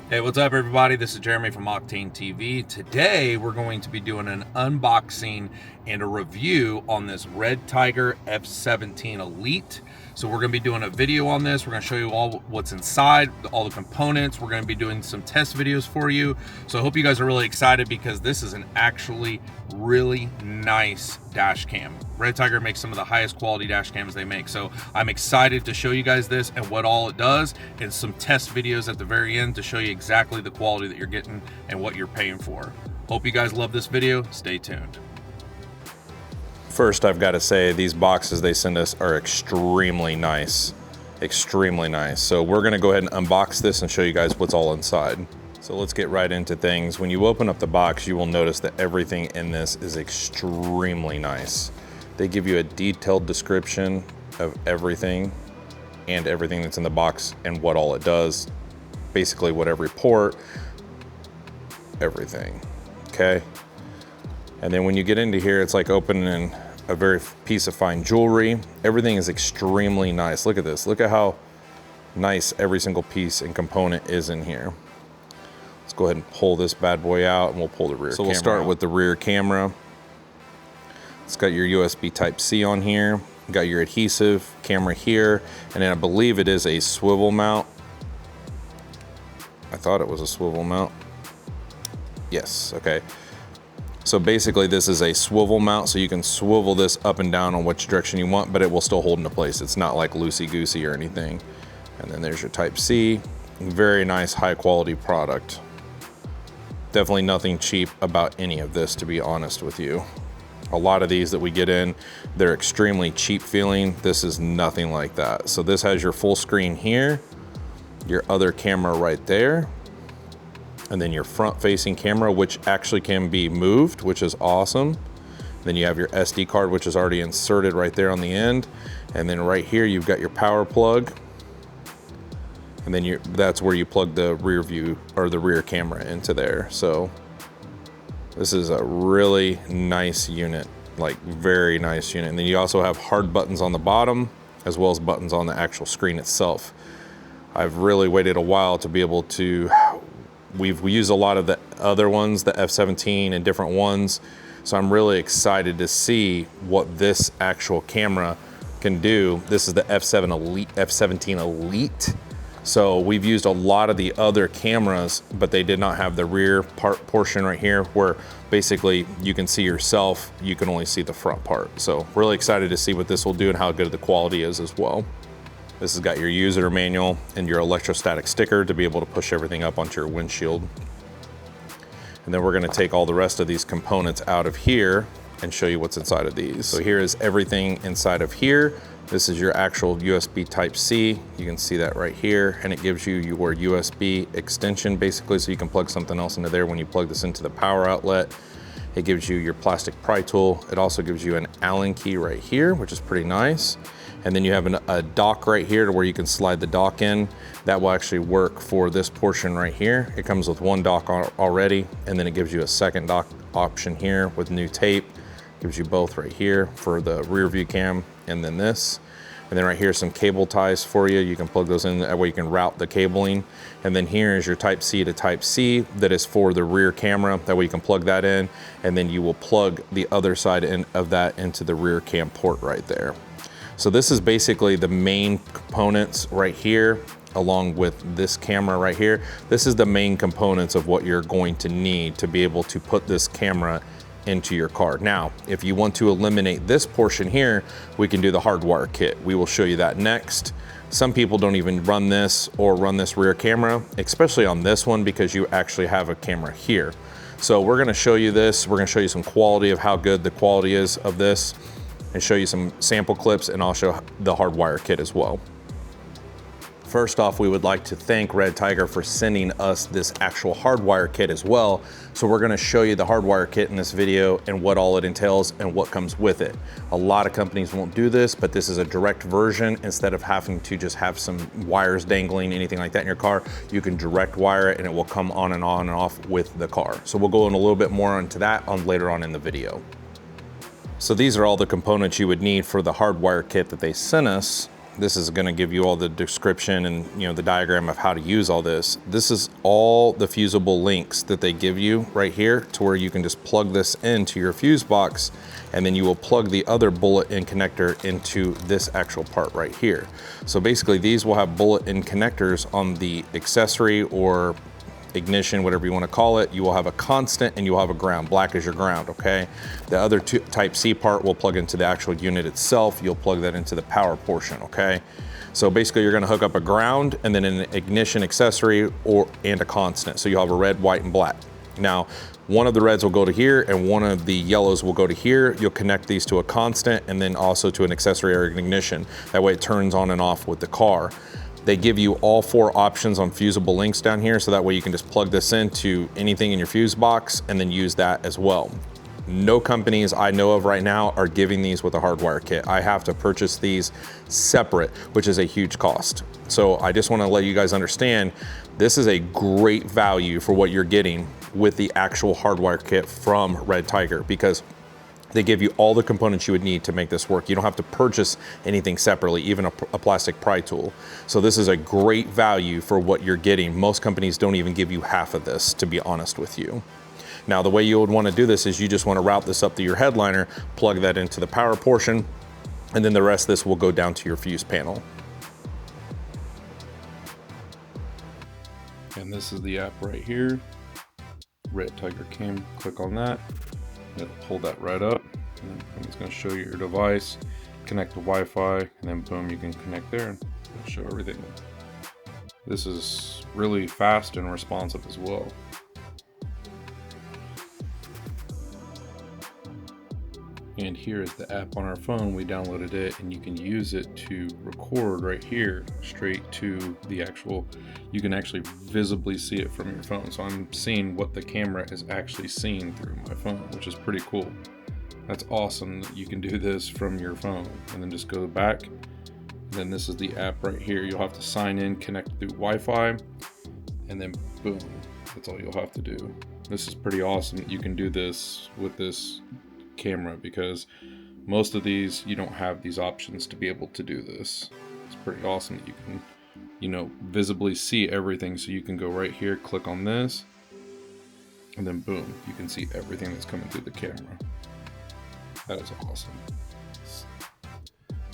Hey, what's up everybody? This is Jeremy from Octane TV. Today we're going to be doing an unboxing and a review on this Redtiger F17 Elite. So we're going to be doing a video on this. We're going to show you all what's inside, all the components. We're going to be doing some test videos for you. So I hope you guys are really excited because this is an actually really nice dash cam. Redtiger makes some of the highest quality dash cams they make. So I'm excited to show you guys this and what all it does, and some test videos at the very end to show you exactly the quality that you're getting and what you're paying for. Hope you guys love this video. Stay tuned. First, I've got to say these boxes they send us are extremely nice. Extremely nice. So we're going to go ahead and unbox this and show you guys what's all inside. So let's get right into things. When you open up the box, you will notice that everything in this is extremely nice. They give you a detailed description of everything and everything that's in the box and what all it does. Basically what every port, everything, okay? And then when you get into here, it's like opening a very piece of fine jewelry. Everything is extremely nice. Look at this. Look at how nice every single piece and component is in here. Let's go ahead and pull this bad boy out and we'll pull the rear camera. So we'll start with the rear camera. It's got your USB Type-C on here. You got your adhesive camera here. And then I believe it is a swivel mount. I thought it was a swivel mount. Yes, okay. So basically this is a swivel mount, so you can swivel this up and down on which direction you want, but it will still hold into place. It's not like loosey-goosey or anything. And then there's your Type-C. Very nice, high quality product. Definitely nothing cheap about any of this, to be honest with you. A lot of these that we get in, they're extremely cheap feeling. This is nothing like that. So this has your full screen here, your other camera right there, and then your front facing camera, which actually can be moved, which is awesome. Then you have your SD card, which is already inserted right there on the end. And then right here, you've got your power plug. And then that's where you plug the rear view or the rear camera into there. So this is a really nice unit, like very nice unit. And then you also have hard buttons on the bottom, as well as buttons on the actual screen itself. I've really waited a while to be able to, we use a lot of the other ones, the F17 and different ones. So I'm really excited to see what this actual camera can do. This is the F17 Elite. So we've used a lot of the other cameras, but they did not have the rear portion right here where basically you can see yourself, you can only see the front part. So really excited to see what this will do and how good the quality is as well. This has got your user manual and your electrostatic sticker to be able to push everything up onto your windshield. And then we're gonna take all the rest of these components out of here and show you what's inside of these. So here is everything inside of here. This is your actual USB Type-C. You can see that right here, and it gives you your USB extension basically, so you can plug something else into there when you plug this into the power outlet. It gives you your plastic pry tool. It also gives you an Allen key right here, which is pretty nice. And then you have a dock right here to where you can slide the dock in. That will actually work for this portion right here. It comes with one dock already, and then it gives you a second dock option here with new tape. Gives you both right here for the rear view cam, and then this. And then right here, some cable ties for you. You can plug those in, that way you can route the cabling. And then here is your Type-C to Type-C that is for the rear camera. That way you can plug that in, and then you will plug the other side of that into the rear cam port right there. So this is basically the main components right here, along with this camera right here. This is the main components of what you're going to need to be able to put this camera into your car. Now, if you want to eliminate this portion here, we can do the hardwire kit. We will show you that next. Some people don't even run this or run this rear camera, especially on this one, because you actually have a camera here. So we're gonna show you this. We're gonna show you some quality of how good the quality is of this, and show you some sample clips, and I'll show the hardwire kit as well. First off, we would like to thank Redtiger for sending us this actual hardwire kit as well. So we're gonna show you the hardwire kit in this video and what all it entails and what comes with it. A lot of companies won't do this, but this is a direct version. Instead of having to just have some wires dangling, anything like that in your car, you can direct wire it and it will come on and off with the car. So we'll go in a little bit more into that later on in the video. So these are all the components you would need for the hardwire kit that they sent us. this is going to give you all the description and, you know, the diagram of how to use all this. This is all the fusible links that they give you right here, to where you can just plug this into your fuse box, and then you will plug the other bullet in connector into this actual part right here. So basically these will have bullet in connectors on the accessory or ignition, whatever you want to call it. You will have a constant and you'll have a ground. Black is your ground, okay? The other type C part will plug into the actual unit itself. You'll plug that into the power portion, okay? So basically you're gonna hook up a ground and then an ignition accessory and a constant. So you'll have a red, white, and black. Now, one of the reds will go to here and one of the yellows will go to here. You'll connect these to a constant and then also to an accessory or an ignition. That way it turns on and off with the car. They give you all 4 options on fusible links down here, so that way you can just plug this into anything in your fuse box and then use that as well. No companies I know of right now are giving these with a hardwire kit. I have to purchase these separate, which is a huge cost. So I just want to let you guys understand, this is a great value for what you're getting with the actual hardwire kit from Redtiger, because they give you all the components you would need to make this work. You don't have to purchase anything separately, even a plastic pry tool. So this is a great value for what you're getting. Most companies don't even give you half of this, to be honest with you. Now, the way you would want to do this is you just want to route this up to your headliner, plug that into the power portion, and then the rest of this will go down to your fuse panel. And this is the app right here, Redtiger Cam. Click on that. Pull that right up, and it's going to show you your device, connect to Wi-Fi, and then boom, you can connect there and it'll show everything. This is really fast and responsive as well. And here is the app on our phone. We downloaded it, and you can use it to record right here straight to the actual, you can actually visibly see it from your phone. So I'm seeing what the camera is actually seeing through my phone, which is pretty cool. That's awesome that you can do this from your phone. And then just go back, and then this is the app right here. You'll have to sign in, connect through Wi-Fi, and then boom, that's all you'll have to do. This is pretty awesome that you can do this with this camera, because most of these, you don't have these options to be able to do this. It's pretty awesome that you can, you know, visibly see everything. So you can go right here, click on this, and then boom, you can see everything that's coming through the camera. That is awesome.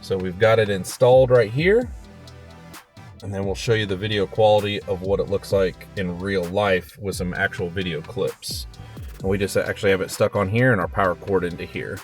So we've got it installed right here, and then we'll show you the video quality of what it looks like in real life with some actual video clips. And we just actually have it stuck on here and our power cord into here.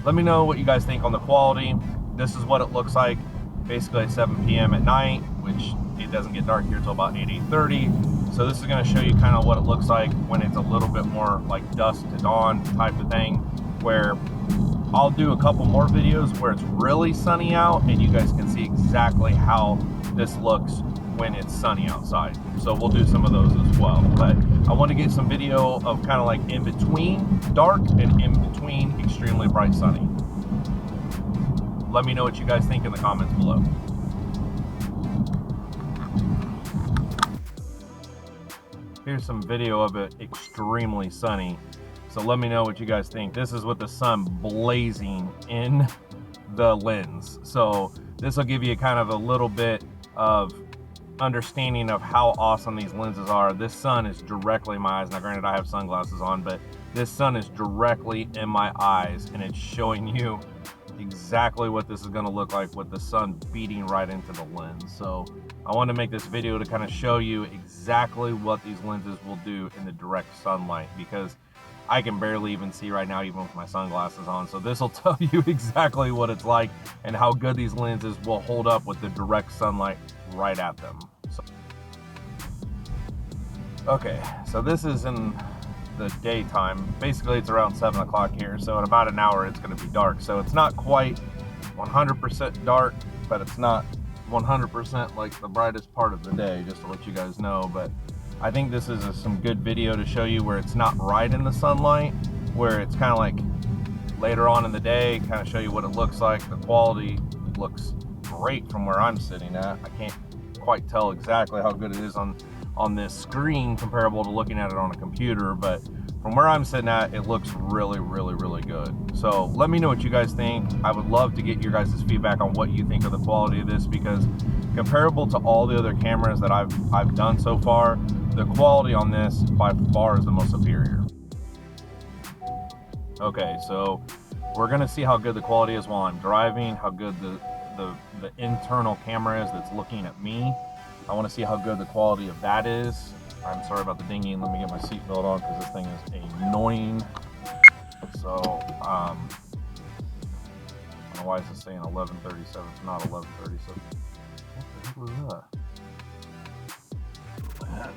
Let me know what you guys think on the quality. This is what it looks like basically at 7 p.m. at night, which it doesn't get dark here until about 8:30. So this is going to show you kind of what it looks like when it's a little bit more like dusk to dawn type of thing, where I'll do a couple more videos where it's really sunny out and you guys can see exactly how this looks when it's sunny outside. So we'll do some of those as well. But I want to get some video of kind of like in between dark and in between extremely bright sunny. Let me know what you guys think in the comments below. Here's some video of it extremely sunny. So let me know what you guys think. This is with the sun blazing in the lens. So this will give you kind of a little bit of understanding of how awesome these lenses are. This sun is directly in my eyes. Now granted, I have sunglasses on, but this sun is directly in my eyes, and it's showing you exactly what this is going to look like with the sun beating right into the lens. So I want to make this video to kind of show you exactly what these lenses will do in the direct sunlight, because I can barely even see right now, even with my sunglasses on. So this will tell you exactly what it's like and how good these lenses will hold up with the direct sunlight right at them. So, okay, so this is in the daytime. Basically, it's around 7 o'clock here. So in about an hour, it's going to be dark. So it's not quite 100% dark, but it's not 100% like the brightest part of the day, just to let you guys know. But I think this is some good video to show you where it's not right in the sunlight, where it's kind of like later on in the day, kind of show you what it looks like. The quality looks great from where I'm sitting at. I can't quite tell exactly how good it is on this screen comparable to looking at it on a computer, but from where I'm sitting at, it looks really, really, really good. So let me know what you guys think. I would love to get your guys' feedback on what you think of the quality of this, because comparable to all the other cameras that I've done so far, the quality on this by far is the most superior. Okay, so we're gonna see how good the quality is while I'm driving, how good the internal camera is that's looking at me. I want to see how good the quality of that is. I'm sorry about the dinging. Let me get my seatbelt on because this thing is annoying. So, I don't know why is it saying 1137. It's not 1137. What the heck was that?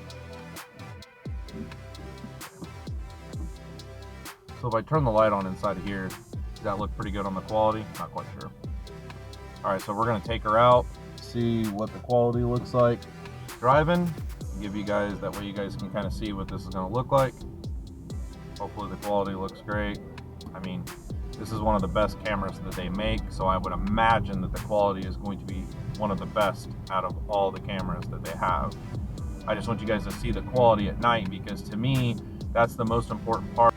So if I turn the light on inside of here, does that look pretty good on the quality? Not quite sure. All right, so we're gonna take her out, see what the quality looks like driving, give you guys, that way you guys can kind of see what this is going to look like. Hopefully the quality looks great. I mean, this is one of the best cameras that they make, so I would imagine that the quality is going to be one of the best out of all the cameras that they have. I just want you guys to see the quality at night, because to me, that's the most important part.